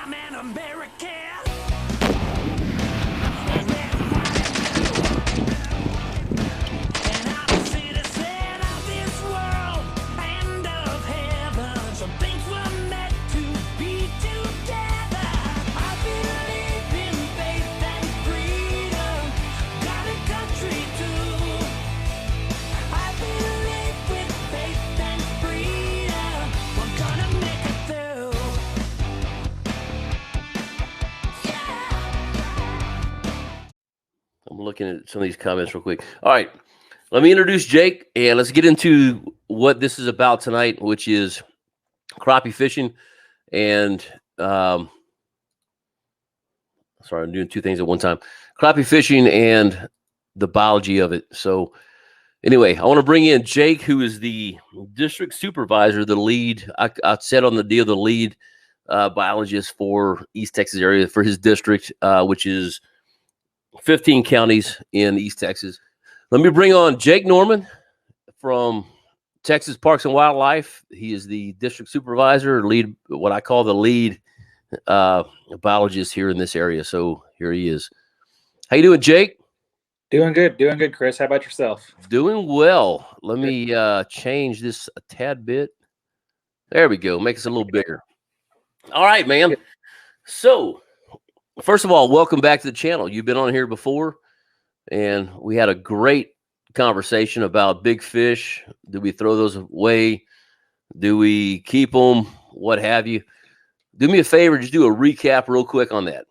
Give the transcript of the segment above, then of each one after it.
I'm an American. And I'm a citizen of this world and of heaven. Some things were meant to be together. I believe in faith and freedom. Got a country too. I believe with faith and freedom. We're gonna make it through. I'm looking at some of these comments real quick. All right, let me introduce Jake, and let's get into what this is about tonight, which is crappie fishing. And sorry, I'm doing two things at one time: crappie fishing and the biology of it. So, anyway, I want to bring in Jake, who is the district supervisor, the lead. I said on the deal, the lead biologist for East Texas area for his district, which is 15 counties in East Texas. Let me bring on Jake Norman from Texas Parks and Wildlife. He is the district supervisor, lead, what I call the lead biologist here in this area. So here he is. How you doing, Jake? Doing good, Chris. How about yourself? Doing well. Let me change this a tad bit. There we go. Make us a little bigger. All right, man. So, first of all, welcome back to the channel. You've been on here before, and we had a great conversation about big fish. Do we throw those away? Do we keep them? What have you? Do me a favor, just do a recap real quick on that.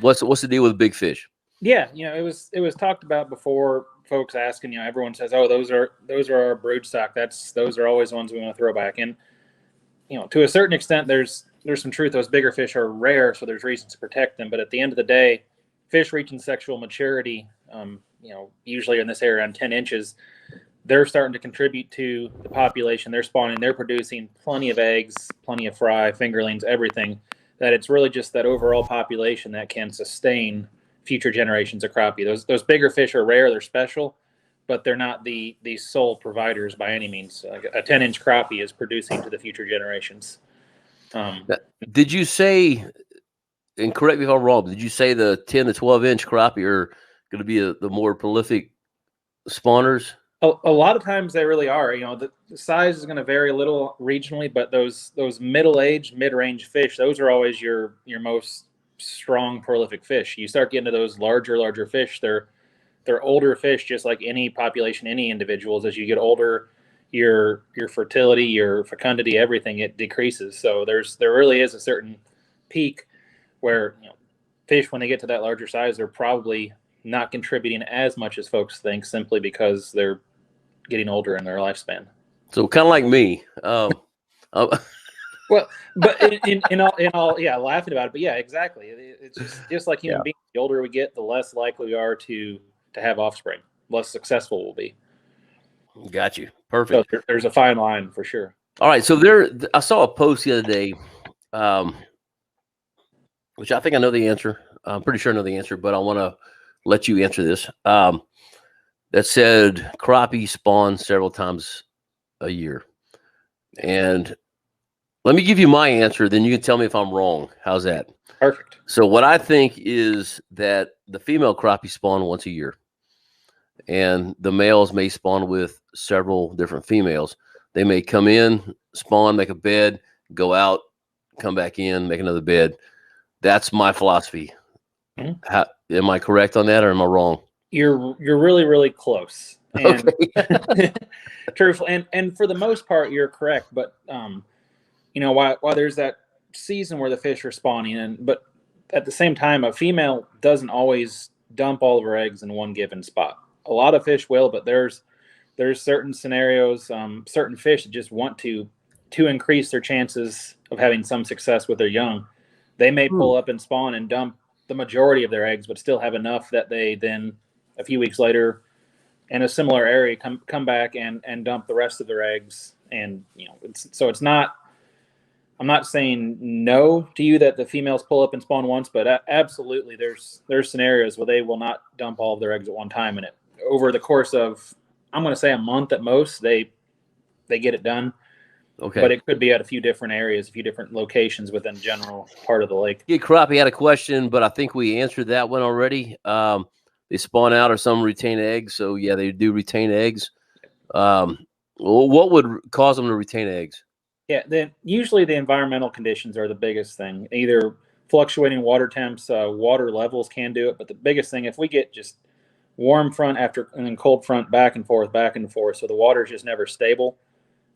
What's the deal with big fish? Yeah, it was talked about before. Folks asking, everyone says, "Oh, those are our brood stock. Those are always ones we want to throw back." And to a certain extent, there's some truth. Those bigger fish are rare, so there's reasons to protect them. But at the end of the day, fish reaching sexual maturity, usually in this area around 10 inches, they're starting to contribute to the population. They're spawning. They're producing plenty of eggs, plenty of fry, fingerlings, everything. That it's really just that overall population that can sustain future generations of crappie. Those bigger fish are rare. They're special, but they're not the sole providers by any means. Like a 10-inch crappie is producing to the future generations. Did you say, and correct me if I'm wrong, did you say the 10 to 12-inch crappie are going to be the more prolific spawners? A lot of times they really are. The size is going to vary a little regionally, but those middle-aged, mid-range fish, those are always your most strong, prolific fish. You start getting to those larger fish, they're older fish, just like any population, any individuals. As you get older, your fertility, your fecundity, everything, it decreases. So there really is a certain peak where fish, when they get to that larger size, they're probably not contributing as much as folks think, simply because they're getting older in their lifespan. So kind of like me. Well, but in all, yeah, laughing about it, but yeah, exactly. It's just like human beings. The older we get, the less likely we are to have offspring. Less successful we'll be. Got you. Perfect. So there's a fine line for sure. All right. So I saw a post the other day, which I think I know the answer. I'm pretty sure I know the answer, but I want to let you answer this. That said crappie spawn several times a year. And let me give you my answer, then you can tell me if I'm wrong. How's that? Perfect. So what I think is that the female crappie spawn once a year, and the males may spawn with several different females. They may come in, spawn, make a bed, go out, come back in, make another bed. That's my philosophy. Mm-hmm. Am I correct on that, or am I wrong? You're really, really close. And okay. Truthful, and for the most part, you're correct. But while there's that season where the fish are spawning, but at the same time, a female doesn't always dump all of her eggs in one given spot. A lot of fish will, but there's certain scenarios, certain fish that just want to increase their chances of having some success with their young. They may pull up and spawn and dump the majority of their eggs, but still have enough that they then a few weeks later in a similar area come back and dump the rest of their eggs. And it's not, I'm not saying no to you that the females pull up and spawn once, but absolutely there's scenarios where they will not dump all of their eggs at one time, and over the course of, I'm going to say, a month at most, they get it done. Okay. but it could be at a few different areas, a few different locations within the general part of the lake. Yeah, Crappie had a question, but I think we answered that one already. They spawn out or some retain eggs. So yeah, they do retain eggs. Well, what would cause them to retain eggs? Yeah, then usually the environmental conditions are the biggest thing. Either fluctuating water temps, water levels can do it, but the biggest thing, if we get just warm front after and then cold front back and forth, so the water is just never stable,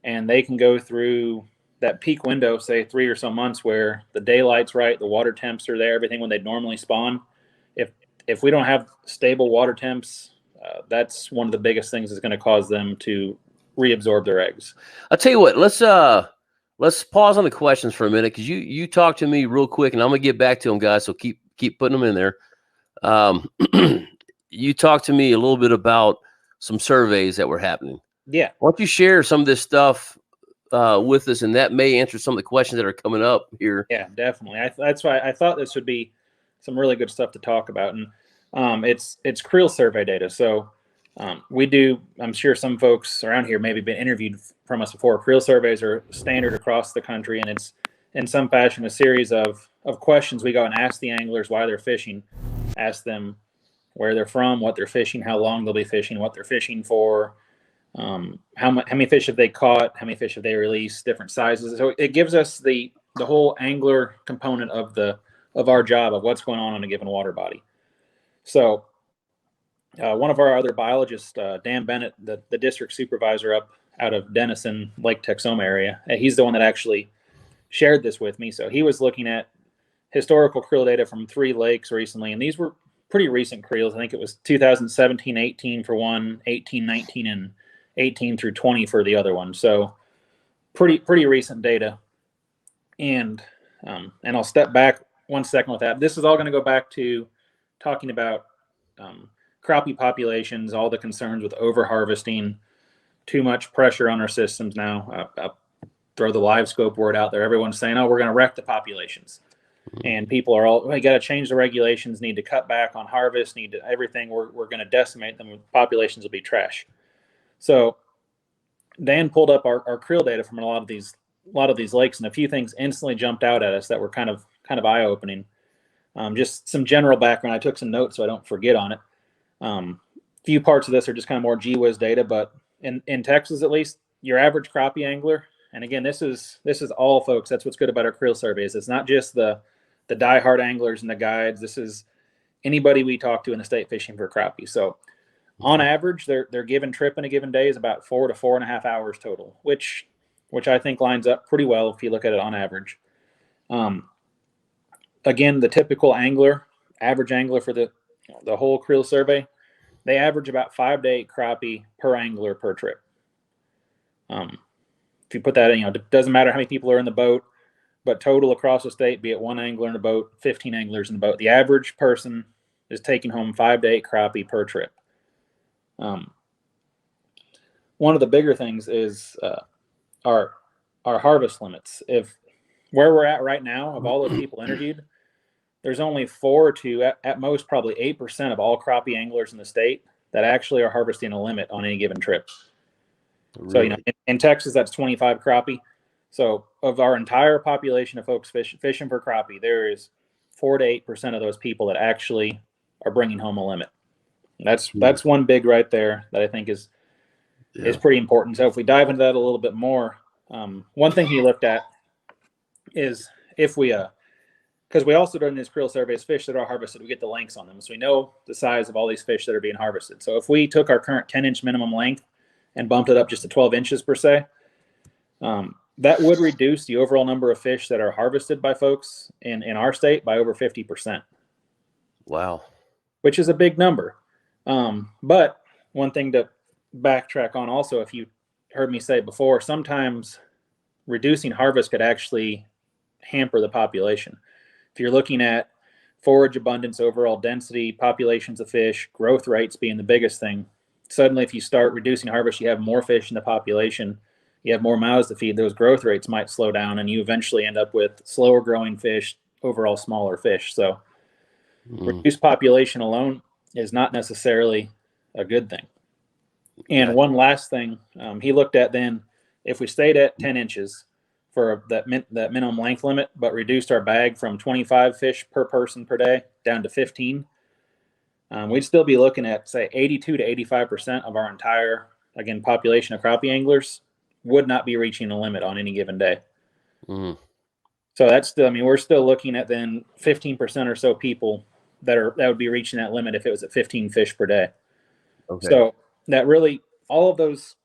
and they can go through that peak window, say 3 or so months, where the daylight's right, the water temps are there, everything when they normally spawn. If we don't have stable water temps, that's one of the biggest things that's going to cause them to reabsorb their eggs. I'll tell you what. Let's pause on the questions for a minute because you talk to me real quick, and I'm gonna get back to them, guys. So keep putting them in there. You talked to me a little bit about some surveys that were happening. Yeah. Why don't you share some of this stuff with us, and that may answer some of the questions that are coming up here. Yeah, definitely. That's why I thought this would be some really good stuff to talk about, and it's creel survey data. So we do. I'm sure some folks around here maybe been interviewed from us before. Creel surveys are standard across the country, and it's in some fashion a series of questions we go and ask the anglers why they're fishing, ask them where they're from, what they're fishing, how long they'll be fishing, what they're fishing for. How many fish have they caught? How many fish have they released? Different sizes. So it gives us the whole angler component of our job of what's going on a given water body. So one of our other biologists, Dan Bennett, the district supervisor up out of Denison, Lake Texoma area, he's the one that actually shared this with me. So he was looking at historical creel data from 3 lakes recently, and these were pretty recent creels. I think it was 2017, 18 for one, 18, 19, and 18 through 20 for the other one. So pretty recent data. And I'll step back 1 second with that. This is all going to go back to talking about crappie populations, all the concerns with over harvesting, too much pressure on our systems now. I'll throw the Livescope word out there. Everyone's saying, oh, we're going to wreck the populations. And people are all, we got to change the regulations, need to cut back on harvest, need to everything. We're going to decimate them. Populations will be trash. So Dan pulled up our creel data from a lot of these lakes, and a few things instantly jumped out at us that were kind of eye-opening. Just some general background. I took some notes so I don't forget on it. Few parts of this are just kind of more gee whiz data, but in Texas at least, your average crappie angler, and again, this is all folks. That's what's good about our creel surveys. It's not just the diehard anglers and the guides. This is anybody we talk to in the state fishing for crappie. So on average, their given trip in a given day is about 4 to 4.5 hours total, which I think lines up pretty well if you look at it on average. Again, the typical angler, average angler for the whole creel survey, they average about 5 to 8 crappie per angler per trip. If you put that in, it doesn't matter how many people are in the boat, but total across the state, be it 1 angler in a boat, 15 anglers in the boat, the average person is taking home 5 to 8 crappie per trip. One of the bigger things is our harvest limits. If where we're at right now, of all those people interviewed, there's only 4 to at most probably 8% of all crappie anglers in the state that actually are harvesting a limit on any given trip. Really? So in Texas, that's 25 crappie. So of our entire population of folks fishing for crappie, there is 4 to 8% of those people that actually are bringing home a limit. That's one big right there that I think is pretty important. So if we dive into that a little bit more, one thing he looked at is if we because we also during these creel surveys, fish that are harvested, we get the lengths on them, so we know the size of all these fish that are being harvested. So if we took our current 10-inch minimum length and bumped it up just to 12 inches per se, that would reduce the overall number of fish that are harvested by folks in our state by over 50%. Wow. Which is a big number. But one thing to backtrack on also, if you heard me say before, sometimes reducing harvest could actually hamper the population. If you're looking at forage abundance, overall density, populations of fish, growth rates being the biggest thing, suddenly if you start reducing harvest, you have more fish in the population, you have more mouths to feed, those growth rates might slow down, and you eventually end up with slower growing fish, overall smaller fish. So reduced population alone is not necessarily a good thing. And one last thing, he looked at then if we stayed at 10 inches for that minimum length limit, but reduced our bag from 25 fish per person per day down to 15, we'd still be looking at, say, 82 to 85% of our entire, again, population of crappie anglers would not be reaching the limit on any given day. Mm. So that's still, I mean, we're still looking at then 15% or so people that would be reaching that limit if it was at 15 fish per day. Okay. So that really, all of those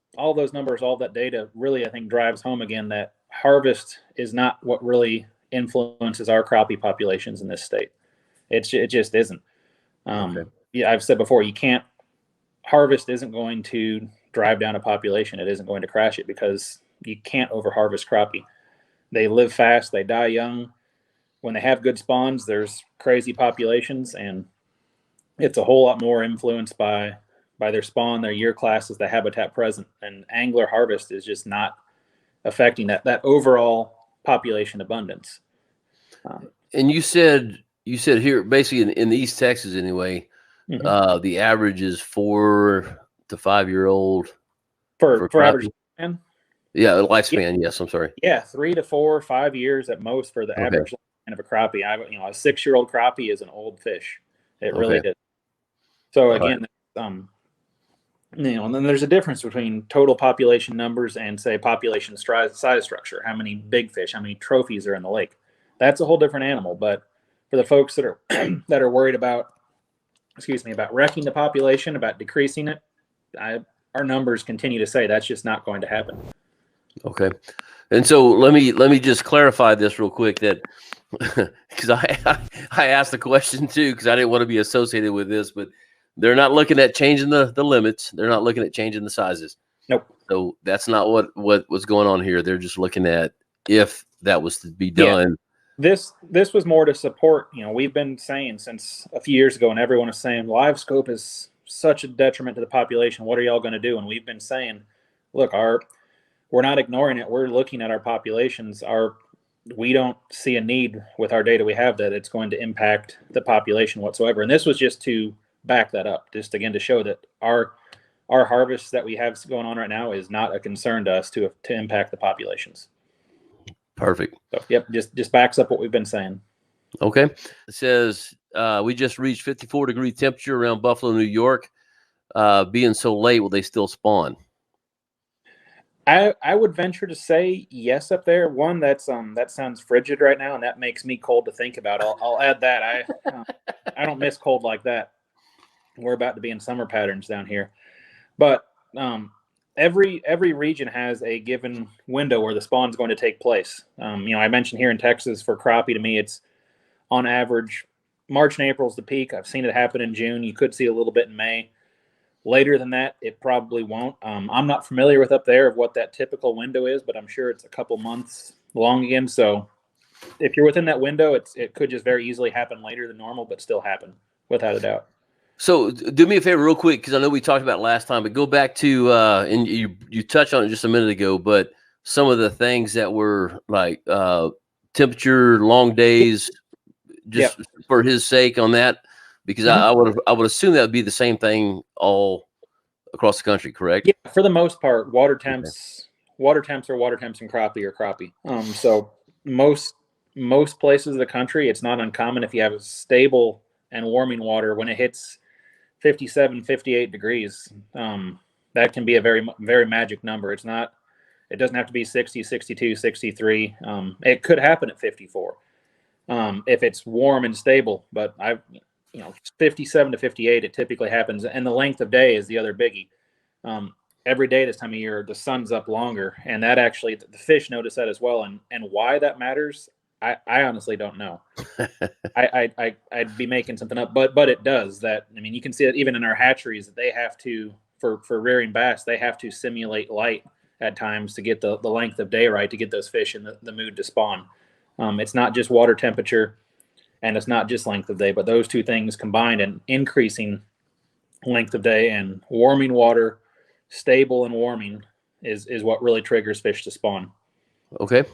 numbers, all of that data really, I think, drives home again that harvest is not what really influences our crappie populations in this state. It just isn't. Okay. Yeah, I've said before, harvest isn't going to drive down a population. It isn't going to crash it because you can't over harvest crappie. They live fast, they die young. When they have good spawns, there's crazy populations, and it's a whole lot more influenced by their spawn, their year classes, the habitat present. And angler harvest is just not affecting that overall population abundance. And you said here, basically in East Texas anyway, the average is 4 to 5 year old for average lifespan. Yeah, lifespan. Yes, I'm sorry. Yeah, 3 to 4 or 5 years at most for the average lifespan of a crappie. A 6-year-old crappie is an old fish. It really is. So again, and then there's a difference between total population numbers and, say, population size structure. How many big fish, how many trophies are in the lake? That's a whole different animal. But for the folks that are that are worried about wrecking the population, about decreasing it, our numbers continue to say that's just not going to happen. Okay. And so let me just clarify this real quick, that because I asked the question too, because I didn't want to be associated with this, but they're not looking at changing the limits. They're not looking at changing the sizes. Nope. So that's not what was going on here. They're just looking at if that was to be done. Yeah. This was more to support, we've been saying since a few years ago, and everyone is saying Livescope is such a detriment to the population. What are y'all going to do? And we've been saying, look, we're not ignoring it. We're looking at our populations. We don't see a need with our data we have that it's going to impact the population whatsoever. And this was just to back that up, just again to show that our harvest that we have going on right now is not a concern to us to impact the populations. Perfect. So, yep, just backs up what we've been saying. Okay. It says we just reached 54-degree temperature around Buffalo, New York. Being so late, will they still spawn? I would venture to say yes up there. One, that sounds frigid right now, and that makes me cold to think about. I'll add that. I don't miss cold like that. We're about to be in summer patterns down here, but every region has a given window where the spawn is going to take place. I mentioned here in Texas for crappie, to me, it's on average March and April is the peak. I've seen it happen in June. You could see a little bit in May. Later than that, it probably won't. I'm not familiar with up there of what that typical window is, but I'm sure it's a couple months long again. So if you're within that window, it could just very easily happen later than normal, but still happen without a doubt. So do me a favor real quick, because I know we talked about it last time, but go back to, and you touched on it just a minute ago, but some of the things that were like temperature, long days, just for his sake on that. Because I would assume that would be the same thing all across the country, correct? Yeah, for the most part, water temps are water temps and crappie are crappie. So most places of the country, it's not uncommon if you have a stable and warming water when it hits 57, 58 degrees. That can be a very, very magic number. It doesn't have to be 60, 62, 63. It could happen at 54 if it's warm and stable, but 57 to 58, it typically happens. And the length of day is the other biggie. Every day this time of year, the sun's up longer, and that actually, the fish notice that as well. And why that matters, I honestly don't know. I'd be making something up, but it does. You can see it even in our hatcheries that they have to, for rearing bass, they have to simulate light at times to get the length of day right, to get those fish in the mood to spawn. It's not just water temperature, and it's not just length of day, but those two things combined, and increasing length of day and warming water, stable and warming is what really triggers fish to spawn. Okay.